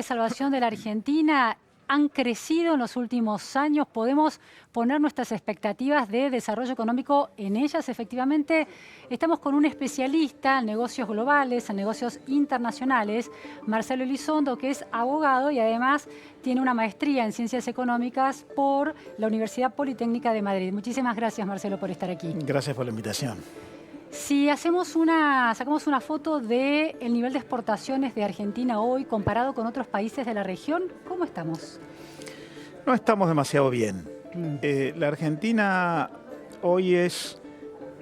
de salvación de la Argentina han crecido en los últimos años. ¿Podemos poner nuestras expectativas de desarrollo económico en ellas? Efectivamente, estamos con un especialista en negocios globales, en negocios internacionales, Marcelo Elizondo, que es abogado y además tiene una maestría en Ciencias Económicas por la Universidad Politécnica de Madrid. Muchísimas gracias, Marcelo, por estar aquí. Gracias por la invitación. Si sacamos una foto del nivel de exportaciones de Argentina hoy comparado con otros países de la región, ¿cómo estamos? No estamos demasiado bien. La Argentina hoy es,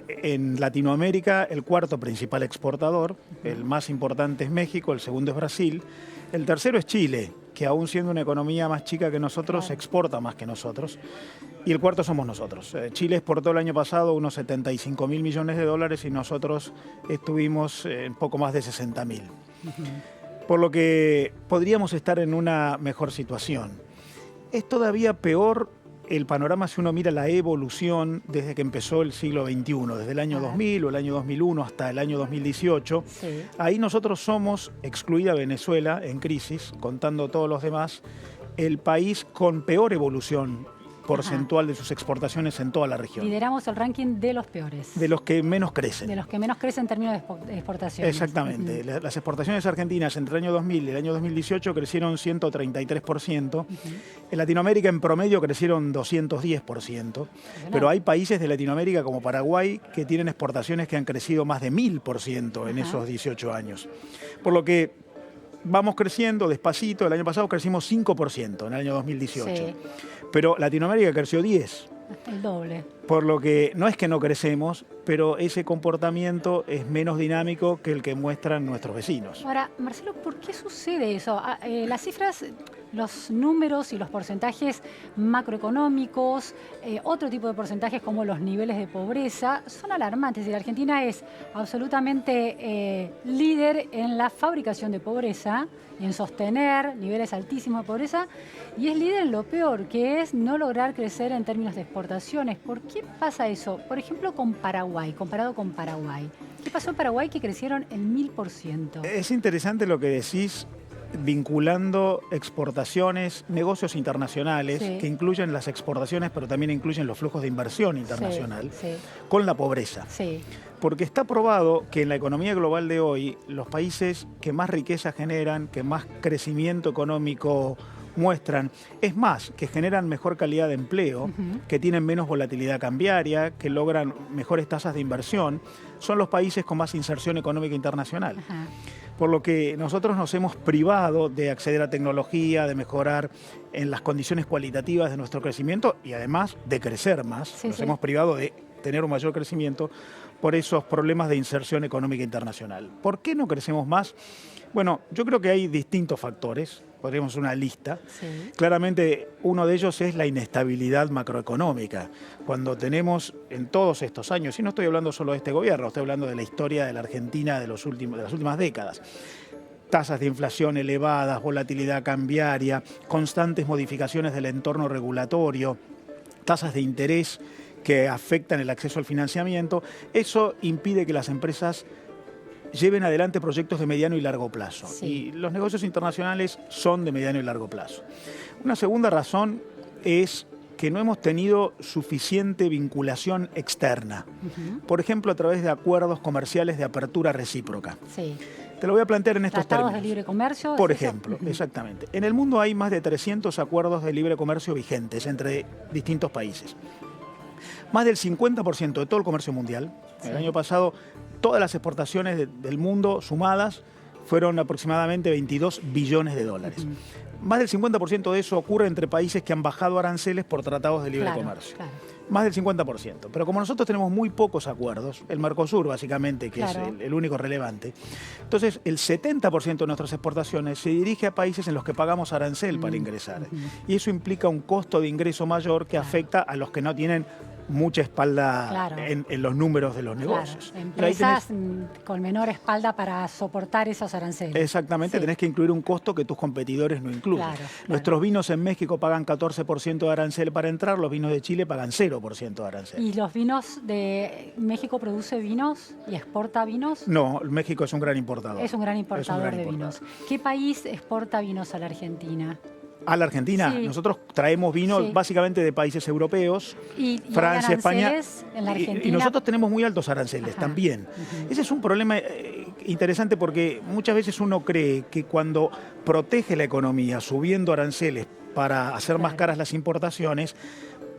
en Latinoamérica, el cuarto principal exportador. El más importante es México, el segundo es Brasil. El tercero es Chile, que aún siendo una economía más chica que nosotros, claro, exporta más que nosotros. Y el cuarto somos nosotros. Chile exportó el año pasado unos 75.000 millones de dólares y nosotros estuvimos en poco más de 60.000. Por lo que podríamos estar en una mejor situación. Es todavía peor el panorama si uno mira la evolución desde que empezó el siglo XXI, desde el año 2000 o el año 2001 hasta el año 2018. Sí. Ahí nosotros somos, excluida Venezuela en crisis, contando todos los demás, el país con peor evolución porcentual de sus exportaciones en toda la región. Lideramos el ranking de los peores. De los que menos crecen. De los que menos crecen en términos de exportaciones. Exactamente. Las exportaciones argentinas entre el año 2000 y el año 2018 crecieron 133%. En Latinoamérica en promedio crecieron 210%. Pero hay países de Latinoamérica como Paraguay que tienen exportaciones que han crecido más de 1000% en esos 18 años. Por lo que vamos creciendo despacito. El año pasado crecimos 5% en el año 2018. Sí. Pero Latinoamérica creció 10%. El doble. Por lo que no es que no crecemos, pero ese comportamiento es menos dinámico que el que muestran nuestros vecinos. Ahora, Marcelo, ¿por qué sucede eso? Las cifras, los números y los porcentajes macroeconómicos, otro tipo de porcentajes como los niveles de pobreza, son alarmantes. Y la Argentina es absolutamente líder en la fabricación de pobreza y en sostener niveles altísimos de pobreza, y es líder en lo peor, que es no lograr crecer en términos de exportaciones. ¿Por qué pasa eso? Por ejemplo, con Paraguay, comparado con Paraguay. ¿Qué pasó en Paraguay que crecieron el 1000%? Es interesante lo que decís, vinculando exportaciones, negocios internacionales, que incluyen las exportaciones, pero también incluyen los flujos de inversión internacional, con la pobreza. Porque está probado que en la economía global de hoy, los países que más riqueza generan, que más crecimiento económico muestran, es más, que generan mejor calidad de empleo, que tienen menos volatilidad cambiaria, que logran mejores tasas de inversión, son los países con más inserción económica internacional. Por lo que nosotros nos hemos privado de acceder a tecnología, de mejorar en las condiciones cualitativas de nuestro crecimiento y además de crecer más. Nos hemos privado de tener un mayor crecimiento por esos problemas de inserción económica internacional. ¿Por qué no crecemos más? Bueno, yo creo que hay distintos factores, podríamos hacer una lista. Claramente uno de ellos es la inestabilidad macroeconómica. Cuando tenemos en todos estos años, y no estoy hablando solo de este gobierno, estoy hablando de la historia de la Argentina de las últimas décadas, tasas de inflación elevadas, volatilidad cambiaria, constantes modificaciones del entorno regulatorio, tasas de interés que afectan el acceso al financiamiento, eso impide que las empresas lleven adelante proyectos de mediano y largo plazo. Y los negocios internacionales son de mediano y largo plazo. Una segunda razón es que no hemos tenido suficiente vinculación externa. Por ejemplo, a través de acuerdos comerciales de apertura recíproca. Te lo voy a plantear en estos términos. ¿Tratados de libre comercio? Por ejemplo, exactamente. En el mundo hay más de 300 acuerdos de libre comercio vigentes entre distintos países. Más del 50% de todo el comercio mundial, el año pasado, todas las exportaciones del mundo sumadas fueron aproximadamente 22 billones de dólares. Más del 50% de eso ocurre entre países que han bajado aranceles por tratados de libre comercio. Más del 50%. Pero como nosotros tenemos muy pocos acuerdos, el Mercosur básicamente, que es el único relevante, entonces el 70% de nuestras exportaciones se dirige a países en los que pagamos arancel para ingresar. Y eso implica un costo de ingreso mayor que afecta a los que no tienen mucha espalda claro. en los números de los negocios. Claro. Empresas con menor espalda para soportar esos aranceles. Exactamente, sí. tenés que incluir un costo que tus competidores no incluyen. Claro, Nuestros vinos en México pagan 14% de arancel para entrar, los vinos de Chile pagan 0% de arancel. ¿Y los vinos de México produce vinos y exporta vinos? No, México es un gran importador. Es un gran importador de vinos. ¿Qué país exporta vinos a la Argentina? A la Argentina, sí. Nosotros traemos vino básicamente de países europeos, Francia, España, en la Argentina. Y nosotros tenemos muy altos aranceles también. Ese es un problema interesante porque muchas veces uno cree que cuando protege la economía subiendo aranceles para hacer más caras las importaciones,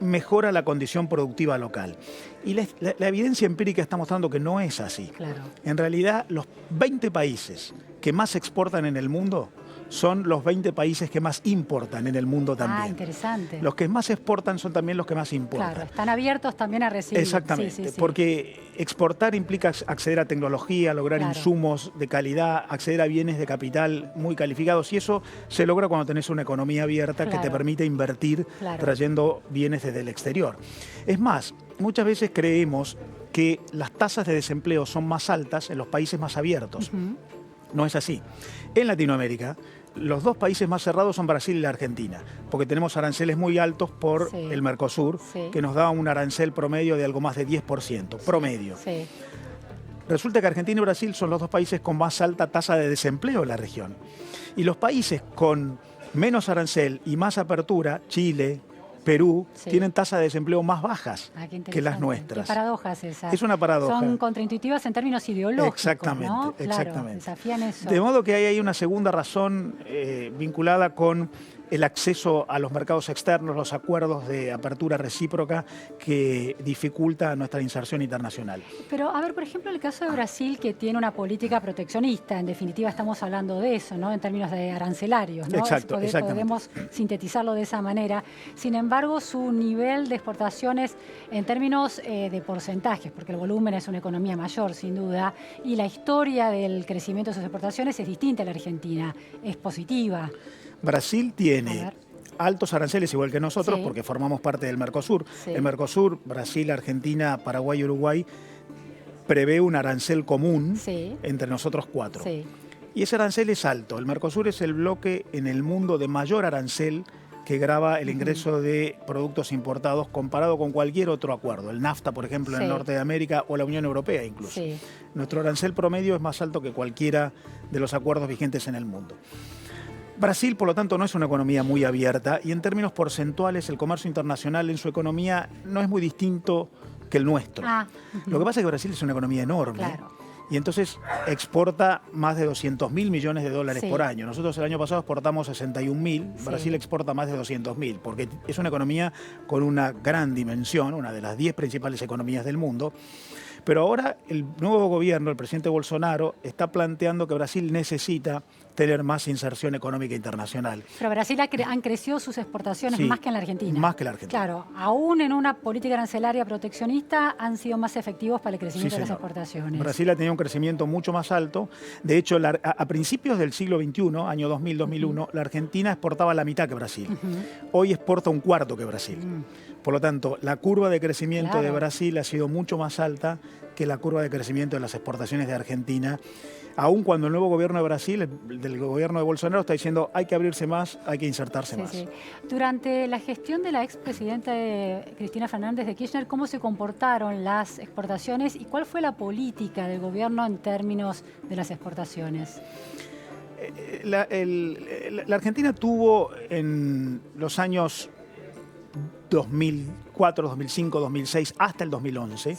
mejora la condición productiva local. Y la evidencia empírica está mostrando que no es así. Claro. En realidad, los 20 países que más exportan en el mundo son los 20 países que más importan en el mundo también. Ah, interesante. Los que más exportan son también los que más importan. Claro, están abiertos también a recibir. Exactamente, porque exportar implica acceder a tecnología, lograr insumos de calidad, acceder a bienes de capital muy calificados, y eso se logra cuando tenés una economía abierta que te permite invertir trayendo bienes desde el exterior. Es más, muchas veces creemos que las tasas de desempleo son más altas en los países más abiertos. No es así. En Latinoamérica, los dos países más cerrados son Brasil y la Argentina, porque tenemos aranceles muy altos por el Mercosur, que nos da un arancel promedio de algo más de 10%, promedio. Resulta que Argentina y Brasil son los dos países con más alta tasa de desempleo en la región. Y los países con menos arancel y más apertura, Chile, Perú, tienen tasas de desempleo más bajas que las nuestras. Qué paradojas esas. Es una paradoja. Son contraintuitivas en términos ideológicos, exactamente, ¿no? Exactamente. Claro, desafían eso. De modo que hay ahí una segunda razón vinculada con el acceso a los mercados externos, los acuerdos de apertura recíproca que dificulta nuestra inserción internacional. Pero, a ver, por ejemplo, el caso de Brasil, que tiene una política proteccionista, en definitiva estamos hablando de eso, ¿no? En términos de arancelarios, ¿no? Exacto, podemos sintetizarlo de esa manera. Sin embargo, su nivel de exportaciones en términos de porcentajes, porque el volumen es una economía mayor, sin duda, y la historia del crecimiento de sus exportaciones es distinta a la Argentina, es positiva. Brasil tiene altos aranceles igual que nosotros porque formamos parte del Mercosur. El Mercosur, Brasil, Argentina, Paraguay y Uruguay, prevé un arancel común entre nosotros cuatro. Y ese arancel es alto. El Mercosur es el bloque en el mundo de mayor arancel que grava el ingreso de productos importados comparado con cualquier otro acuerdo. El NAFTA, por ejemplo, en el norte de América, o la Unión Europea incluso. Nuestro arancel promedio es más alto que cualquiera de los acuerdos vigentes en el mundo. Brasil, por lo tanto, no es una economía muy abierta y en términos porcentuales el comercio internacional en su economía no es muy distinto que el nuestro. Lo que pasa es que Brasil es una economía enorme y entonces exporta más de 200.000 millones de dólares por año. Nosotros el año pasado exportamos 61.000, Brasil exporta más de 200.000 porque es una economía con una gran dimensión, una de las 10 principales economías del mundo. Pero ahora el nuevo gobierno, el presidente Bolsonaro, está planteando que Brasil necesita tener más inserción económica internacional. Pero Brasil han crecido sus exportaciones más que en la Argentina. Más que la Argentina. Claro, aún en una política arancelaria proteccionista han sido más efectivos para el crecimiento de las exportaciones. Brasil ha tenido un crecimiento mucho más alto. De hecho, a principios del siglo XXI, año 2000-2001, la Argentina exportaba la mitad que Brasil. Hoy exporta un cuarto que Brasil. Por lo tanto, la curva de crecimiento de Brasil ha sido mucho más alta que la curva de crecimiento de las exportaciones de Argentina, aun cuando el nuevo gobierno de Brasil, del gobierno de Bolsonaro, está diciendo hay que abrirse más, hay que insertarse más. Durante la gestión de la expresidenta Cristina Fernández de Kirchner, ¿cómo se comportaron las exportaciones y cuál fue la política del gobierno en términos de las exportaciones? La Argentina tuvo en los años 2004, 2005, 2006, hasta el 2011,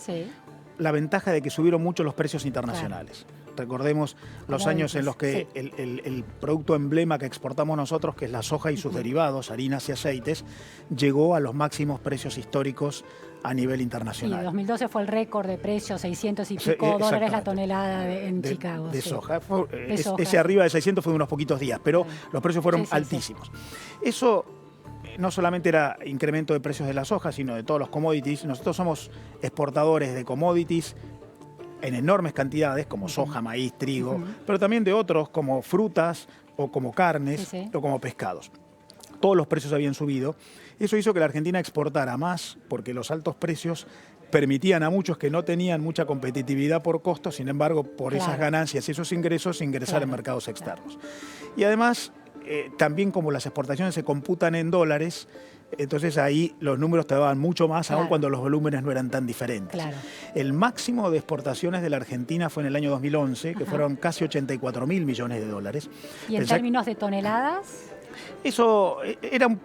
la ventaja de que subieron mucho los precios internacionales. Recordemos los años en los que el producto emblema que exportamos nosotros, que es la soja y sus derivados, harinas y aceites, llegó a los máximos precios históricos a nivel internacional. Y 2012 fue el récord de precios, 600 y pico dólares la tonelada en Chicago. De soja. Ese arriba de 600 fue de unos poquitos días, pero los precios fueron altísimos. Eso no solamente era incremento de precios de la soja, sino de todos los commodities. Nosotros somos exportadores de commodities en enormes cantidades, como soja, maíz, trigo, pero también de otros como frutas o como carnes o como pescados. todos los precios habían subido. Eso hizo que la Argentina exportara más, porque los altos precios permitían a muchos que no tenían mucha competitividad por costos, sin embargo, por esas ganancias y esos ingresos, ingresar en mercados externos. Y además, también como las exportaciones se computan en dólares, entonces ahí los números te daban mucho más, aun cuando los volúmenes no eran tan diferentes. El máximo de exportaciones de la Argentina fue en el año 2011, que fueron casi 84.000 millones de dólares. ¿Y en términos de toneladas? Eso era un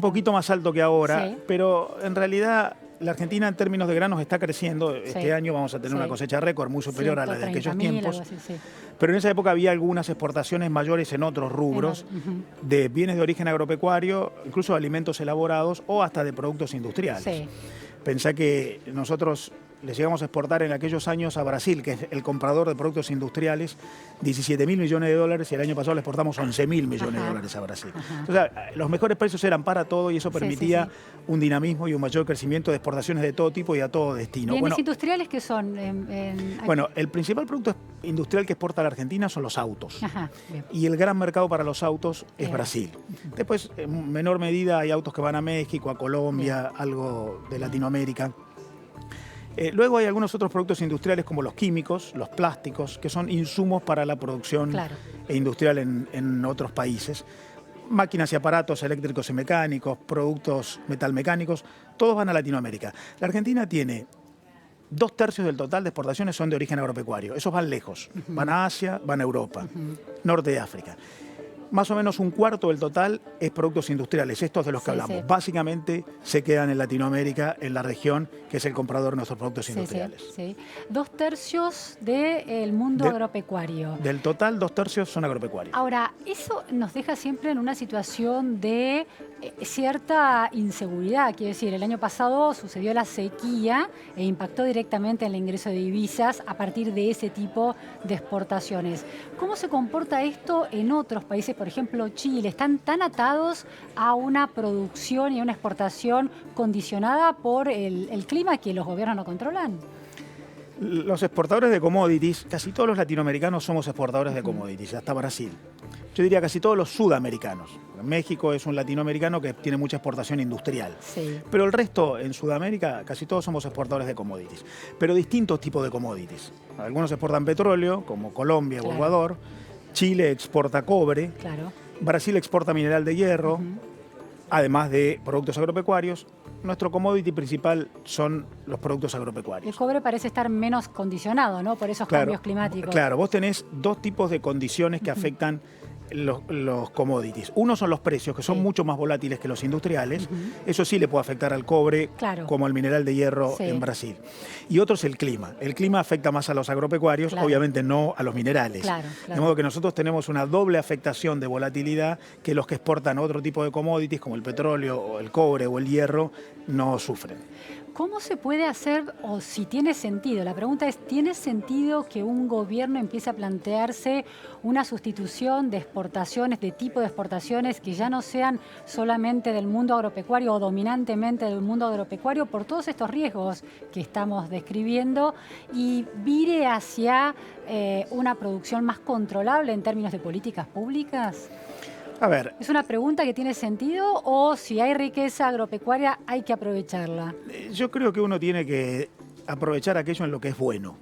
poquito más alto que ahora, pero en realidad la Argentina en términos de granos está creciendo. Este año vamos a tener una cosecha récord muy superior a la de aquellos tiempos. Pero en esa época había algunas exportaciones mayores en otros rubros, de bienes de origen agropecuario, incluso de alimentos elaborados o hasta de productos industriales. Pensá que nosotros les llegamos a exportar en aquellos años a Brasil, que es el comprador de productos industriales, 17.000 millones de dólares, y el año pasado le exportamos 11.000 millones de dólares a Brasil. O sea, los mejores precios eran para todo y eso permitía un dinamismo y un mayor crecimiento de exportaciones de todo tipo y a todo destino. ¿Bienes industriales qué son? Bueno, el principal producto industrial que exporta la Argentina son los autos. Y el gran mercado para los autos es Brasil. Después, en menor medida, hay autos que van a México, a Colombia, algo de Latinoamérica. Luego hay algunos otros productos industriales como los químicos, los plásticos, que son insumos para la producción industrial en otros países. Máquinas y aparatos eléctricos y mecánicos, productos metalmecánicos, todos van a Latinoamérica. La Argentina tiene 2/3 del total de exportaciones son de origen agropecuario. Esos van lejos, van a Asia, van a Europa, norte de África. Más o menos 1/4 del total es productos industriales, estos de los que hablamos. Básicamente se quedan en Latinoamérica, en la región, que es el comprador de nuestros productos industriales. 2/3 del mundo agropecuario. Del total, 2/3 son agropecuarios. Ahora, eso nos deja siempre en una situación de cierta inseguridad. Quiero decir, el año pasado sucedió la sequía e impactó directamente en el ingreso de divisas a partir de ese tipo de exportaciones. ¿Cómo se comporta esto en otros países? Por ejemplo, Chile. ¿Están tan atados a una producción y a una exportación condicionada por el clima que los gobiernos no controlan? Los exportadores de commodities, casi todos los latinoamericanos somos exportadores de commodities, hasta Brasil. Yo diría casi todos los sudamericanos. México es un latinoamericano que tiene mucha exportación industrial. Pero el resto, en Sudamérica, casi todos somos exportadores de commodities. Pero distintos tipos de commodities. Algunos exportan petróleo, como Colombia o Ecuador. Chile exporta cobre. Brasil exporta mineral de hierro, además de productos agropecuarios. Nuestro commodity principal son los productos agropecuarios. El cobre parece estar menos condicionado, ¿no? Por esos cambios climáticos. Claro, vos tenés dos tipos de condiciones que afectan los commodities. Uno son los precios, que son mucho más volátiles que los industriales. Eso sí le puede afectar al cobre, como al mineral de hierro en Brasil. Y otro es el clima. El clima afecta más a los agropecuarios, obviamente no a los minerales. De modo que nosotros tenemos una doble afectación de volatilidad que los que exportan otro tipo de commodities, como el petróleo, o el cobre o el hierro, no sufren. ¿Cómo se puede hacer, o si tiene sentido? La pregunta es, ¿tiene sentido que un gobierno empiece a plantearse una sustitución de exportaciones, de tipo de exportaciones que ya no sean solamente del mundo agropecuario o dominantemente del mundo agropecuario por todos estos riesgos que estamos describiendo y vire hacia una producción más controlable en términos de políticas públicas? A ver, ¿es una pregunta que tiene sentido o si hay riqueza agropecuaria hay que aprovecharla? Yo creo que uno tiene que aprovechar aquello en lo que es bueno.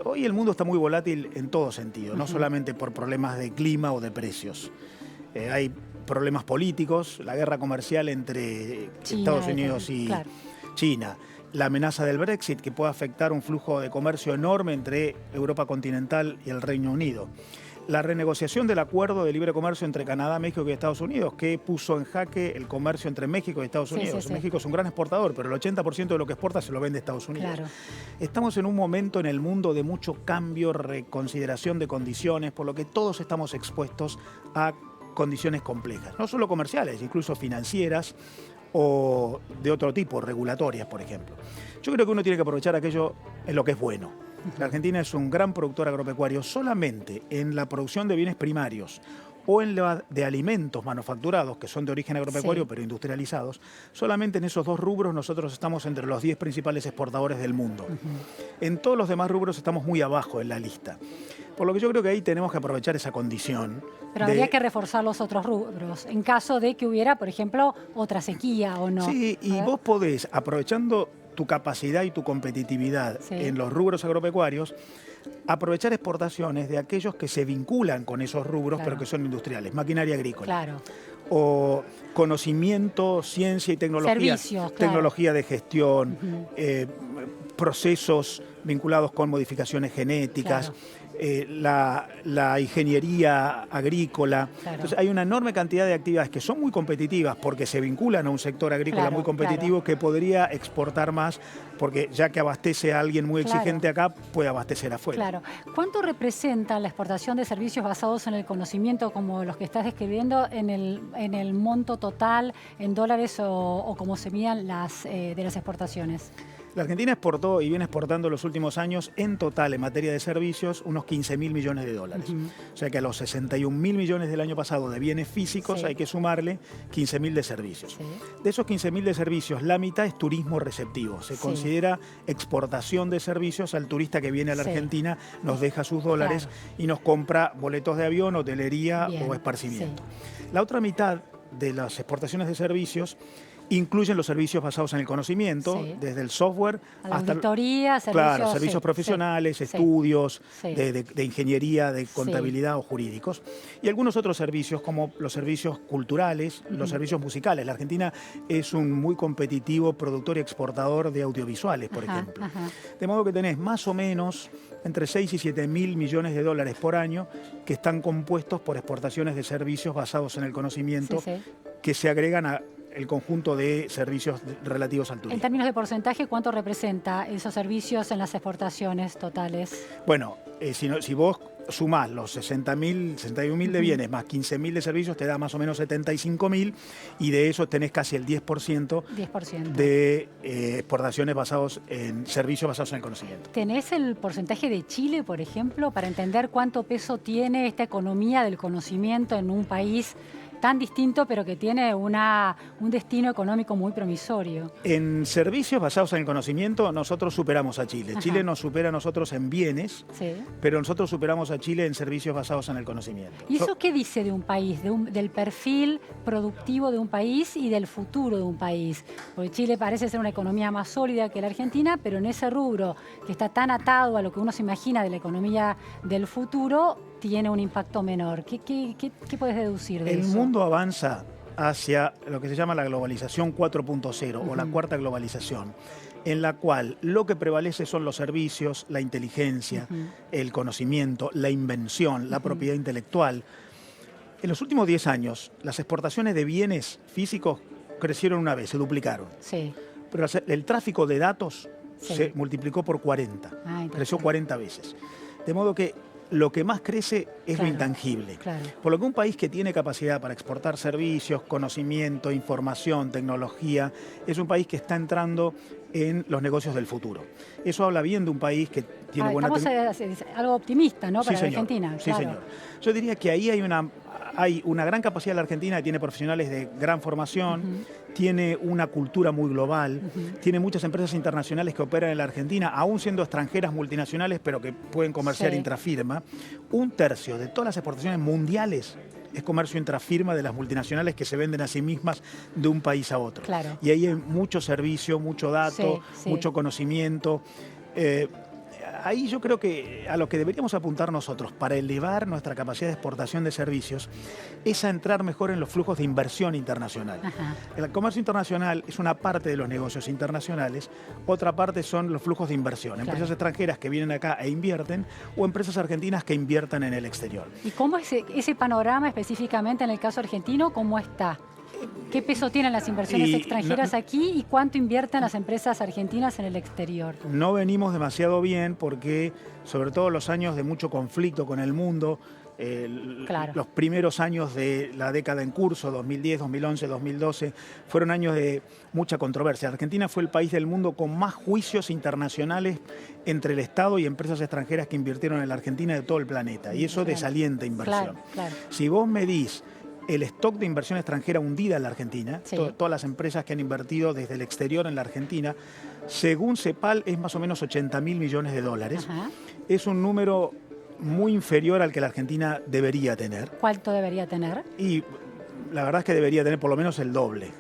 Hoy el mundo está muy volátil en todo sentido, no solamente por problemas de clima o de precios. Hay problemas políticos, la guerra comercial entre Estados Unidos y China, la amenaza del Brexit que puede afectar un flujo de comercio enorme entre Europa continental y el Reino Unido. La renegociación del acuerdo de libre comercio entre Canadá, México y Estados Unidos, que puso en jaque el comercio entre México y Estados Unidos. México es un gran exportador, pero el 80% de lo que exporta se lo vende a Estados Unidos. Estamos en un momento en el mundo de mucho cambio, reconsideración de condiciones, por lo que todos estamos expuestos a condiciones complejas, no solo comerciales, incluso financieras o de otro tipo, regulatorias, por ejemplo. Yo creo que uno tiene que aprovechar aquello en lo que es bueno. La Argentina es un gran productor agropecuario. Solamente en la producción de bienes primarios o en la de alimentos manufacturados, que son de origen agropecuario pero industrializados, solamente en esos dos rubros nosotros estamos entre los 10 principales exportadores del mundo. En todos los demás rubros estamos muy abajo en la lista. Por lo que yo creo que ahí tenemos que aprovechar esa condición. Pero habría que reforzar los otros rubros, en caso de que hubiera, por ejemplo, otra sequía o no. Sí, y vos podés, aprovechando tu capacidad y tu competitividad en los rubros agropecuarios, aprovechar exportaciones de aquellos que se vinculan con esos rubros, pero que son industriales, maquinaria agrícola. Claro. O conocimiento, ciencia y tecnología. Servicios, tecnología de gestión, procesos vinculados con modificaciones genéticas. La ingeniería agrícola. Entonces hay una enorme cantidad de actividades que son muy competitivas porque se vinculan a un sector agrícola muy competitivo que podría exportar más porque ya que abastece a alguien muy exigente acá, puede abastecer afuera. Claro. ¿Cuánto representa la exportación de servicios basados en el conocimiento como los que estás describiendo en el monto total, en dólares o como se midan de las exportaciones? La Argentina exportó y viene exportando los últimos años en total en materia de servicios unos 15.000 millones de dólares. O sea que a los 61.000 millones del año pasado de bienes físicos hay que sumarle 15.000 de servicios. De esos 15.000 de servicios, la mitad es turismo receptivo. Se considera exportación de servicios al turista que viene a la Argentina, nos deja sus dólares y nos compra boletos de avión, hotelería o esparcimiento. La otra mitad de las exportaciones de servicios incluyen los servicios basados en el conocimiento, desde el software hasta auditoría, servicios profesionales, estudios de ingeniería, de contabilidad o jurídicos. Y algunos otros servicios como los servicios culturales, los servicios musicales. La Argentina es un muy competitivo productor y exportador de audiovisuales, por ejemplo. De modo que tenés más o menos entre 6 y 7 mil millones de dólares por año que están compuestos por exportaciones de servicios basados en el conocimiento que se agregan a el conjunto de servicios relativos al turismo. En términos de porcentaje, ¿cuánto representa esos servicios en las exportaciones totales? Bueno, si vos sumás los 61.000 de bienes más 15.000 de servicios, te da más o menos 75.000 y de eso tenés casi el 10%, de exportaciones basados en servicios basados en el conocimiento. ¿Tenés el porcentaje de Chile, por ejemplo, para entender cuánto peso tiene esta economía del conocimiento en un país tan distinto, pero que tiene un destino económico muy promisorio? En servicios basados en el conocimiento, nosotros superamos a Chile. Chile nos supera a nosotros en bienes, pero nosotros superamos a Chile en servicios basados en el conocimiento. ¿Y eso qué dice de un país, del perfil productivo de un país y del futuro de un país? Porque Chile parece ser una economía más sólida que la Argentina, pero en ese rubro que está tan atado a lo que uno se imagina de la economía del futuro, tiene un impacto menor. ¿Qué puedes deducir de eso? El mundo avanza hacia lo que se llama la globalización 4.0 o la cuarta globalización, en la cual lo que prevalece son los servicios, la inteligencia, el conocimiento, la invención, la propiedad intelectual. En los últimos 10 años, las exportaciones de bienes físicos crecieron una vez, se duplicaron. Pero el tráfico de datos se multiplicó por 40, creció 40 veces. De modo que lo que más crece es lo intangible. Por lo que un país que tiene capacidad para exportar servicios, conocimiento, información, tecnología, es un país que está entrando en los negocios del futuro. Eso habla bien de un país que tiene buena... Estamos algo optimista, ¿no? Para la Argentina. Sí, señor. Yo diría que ahí hay una gran capacidad de la Argentina, que tiene profesionales de gran formación, tiene una cultura muy global, tiene muchas empresas internacionales que operan en la Argentina, aún siendo extranjeras multinacionales, pero que pueden comerciar intrafirma. Un tercio de todas las exportaciones mundiales es comercio intrafirma de las multinacionales que se venden a sí mismas de un país a otro. Y ahí hay mucho servicio, mucho dato, mucho conocimiento. Ahí yo creo que a lo que deberíamos apuntar nosotros para elevar nuestra capacidad de exportación de servicios es a entrar mejor en los flujos de inversión internacional. El comercio internacional es una parte de los negocios internacionales, otra parte son los flujos de inversión. Empresas extranjeras que vienen acá e invierten o empresas argentinas que inviertan en el exterior. ¿Y cómo es ese panorama específicamente en el caso argentino? ¿Cómo está? ¿Qué peso tienen las inversiones extranjeras aquí y cuánto invierten las empresas argentinas en el exterior? No venimos demasiado bien porque, sobre todo los años de mucho conflicto con el mundo, los primeros años de la década en curso, 2010, 2011, 2012, fueron años de mucha controversia. Argentina fue el país del mundo con más juicios internacionales entre el Estado y empresas extranjeras que invirtieron en la Argentina de todo el planeta. Y eso desalienta inversión. Si vos medís el stock de inversión extranjera hundida en la Argentina, todas las empresas que han invertido desde el exterior en la Argentina, según CEPAL es más o menos 80.000 millones de dólares. Es un número muy inferior al que la Argentina debería tener. ¿Cuánto debería tener? Y la verdad es que debería tener por lo menos el doble.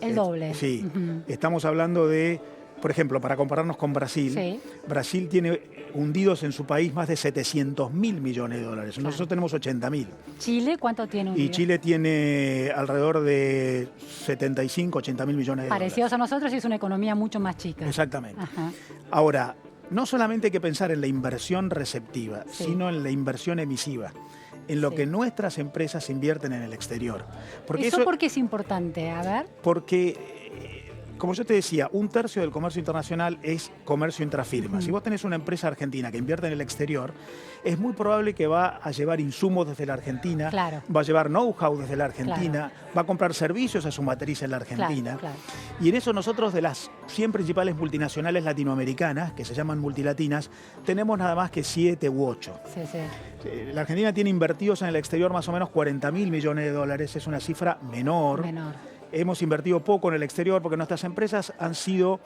¿El doble? Sí. Estamos hablando de, por ejemplo, para compararnos con Brasil, Brasil tiene hundidos en su país más de 700.000 millones de dólares. Nosotros tenemos 80.000. ¿Chile cuánto tiene hundido? Y Chile tiene alrededor de 75, 80.000 millones de dólares. Parecidos a nosotros, y es una economía mucho más chica. Exactamente. Ahora, no solamente hay que pensar en la inversión receptiva, sino en la inversión emisiva, en lo que nuestras empresas invierten en el exterior. Porque ¿Eso por qué es importante? A ver. Porque, como yo te decía, 1/3 del comercio internacional es comercio intrafirma. Si vos tenés una empresa argentina que invierte en el exterior, es muy probable que va a llevar insumos desde la Argentina, va a llevar know-how desde la Argentina, va a comprar servicios a su matriz en la Argentina. Y en eso nosotros, de las 100 principales multinacionales latinoamericanas, que se llaman multilatinas, tenemos nada más que 7 u 8. La Argentina tiene invertidos en el exterior más o menos 40.000 millones de dólares, es una cifra menor. Hemos invertido poco en el exterior porque nuestras empresas han sido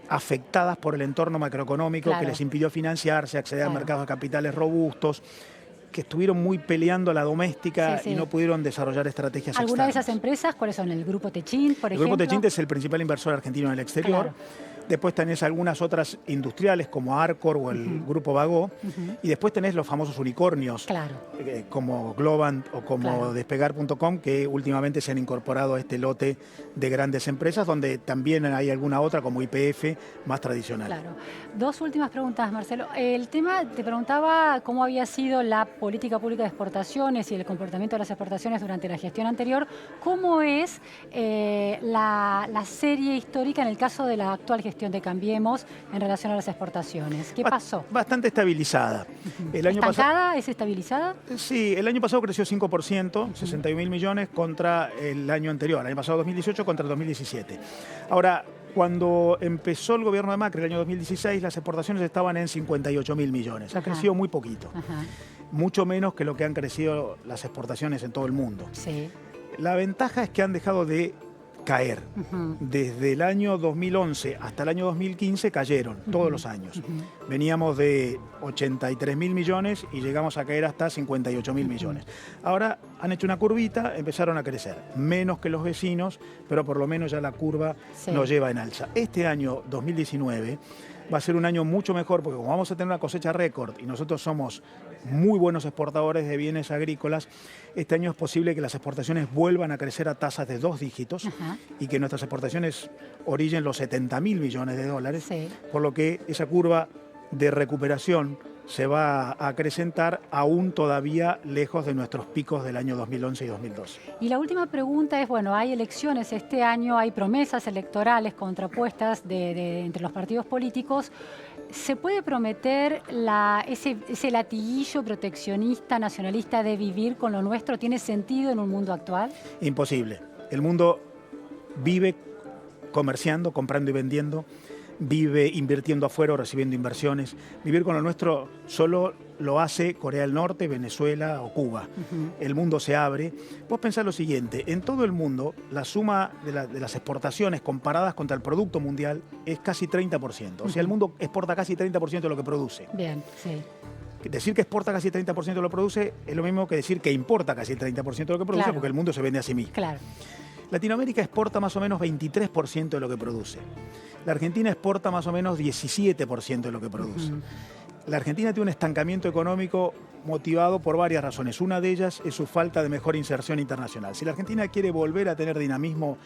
afectadas por el entorno macroeconómico que les impidió financiarse, acceder a mercados de capitales robustos, que estuvieron muy peleando la doméstica y no pudieron desarrollar estrategias externas. ¿Alguna de esas empresas cuáles son? ¿El Grupo Techint, por ejemplo? El Grupo Techint es el principal inversor argentino en el exterior. Después tenés algunas otras industriales como Arcor o el Grupo Bagó. Y después tenés los famosos unicornios como Globant o como Despegar.com, que últimamente se han incorporado a este lote de grandes empresas, donde también hay alguna otra como YPF más tradicional. Dos últimas preguntas, Marcelo. El tema, te preguntaba cómo había sido la política pública de exportaciones y el comportamiento de las exportaciones durante la gestión anterior. ¿Cómo es la serie histórica en el caso de la actual gestión de Cambiemos en relación a las exportaciones? ¿Qué pasó? Bastante estabilizada. ¿Estancada? ¿Es estabilizada? Sí, el año pasado creció 5%, 61.000 millones contra el año anterior, el año pasado 2018 contra el 2017. Ahora, cuando empezó el gobierno de Macri, el año 2016, las exportaciones estaban en 58.000 millones. Ha crecido muy poquito, mucho menos que lo que han crecido las exportaciones en todo el mundo. La ventaja es que han dejado de caer. Desde el año 2011 hasta el año 2015 cayeron todos los años. Veníamos de 83.000 millones y llegamos a caer hasta 58.000 millones. Ahora han hecho una curvita, empezaron a crecer. Menos que los vecinos, pero por lo menos ya la curva nos lleva en alza. Este año 2019 va a ser un año mucho mejor porque como vamos a tener una cosecha récord y nosotros somos muy buenos exportadores de bienes agrícolas, este año es posible que las exportaciones vuelvan a crecer a tasas de 2 dígitos y que nuestras exportaciones orillen los 70.000 millones de dólares, por lo que esa curva de recuperación se va a acrecentar aún todavía lejos de nuestros picos del año 2011 y 2012. Y la última pregunta es, bueno, hay elecciones este año, hay promesas electorales contrapuestas entre los partidos políticos. ¿Se puede prometer ese latiguillo proteccionista, nacionalista de vivir con lo nuestro? ¿Tiene sentido en un mundo actual? Imposible. El mundo vive comerciando, comprando y vendiendo, vive invirtiendo afuera o recibiendo inversiones. Vivir con lo nuestro solo lo hace Corea del Norte, Venezuela o Cuba. El mundo se abre. Vos pensás lo siguiente, en todo el mundo la suma de las exportaciones comparadas contra el Producto Mundial es casi 30%. O sea, el mundo exporta casi 30% de lo que produce. Decir que exporta casi 30% de lo que produce es lo mismo que decir que importa casi el 30% de lo que produce, porque el mundo se vende a sí mismo. Latinoamérica exporta más o menos 23% de lo que produce. La Argentina exporta más o menos 17% de lo que produce. La Argentina tiene un estancamiento económico motivado por varias razones. Una de ellas es su falta de mejor inserción internacional. Si la Argentina quiere volver a tener dinamismo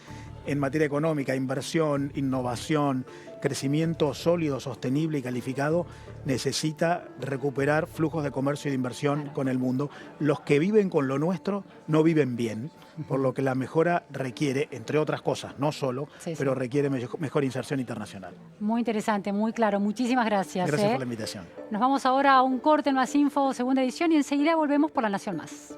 en materia económica, inversión, innovación, crecimiento sólido, sostenible y calificado, necesita recuperar flujos de comercio y de inversión con el mundo. Los que viven con lo nuestro no viven bien, por lo que la mejora requiere, entre otras cosas, no solo, pero requiere mejor inserción internacional. Muy interesante, muy claro. Muchísimas gracias. Gracias por la invitación. Nos vamos ahora a un corte en Más Info, segunda edición, y enseguida volvemos por La Nación Más.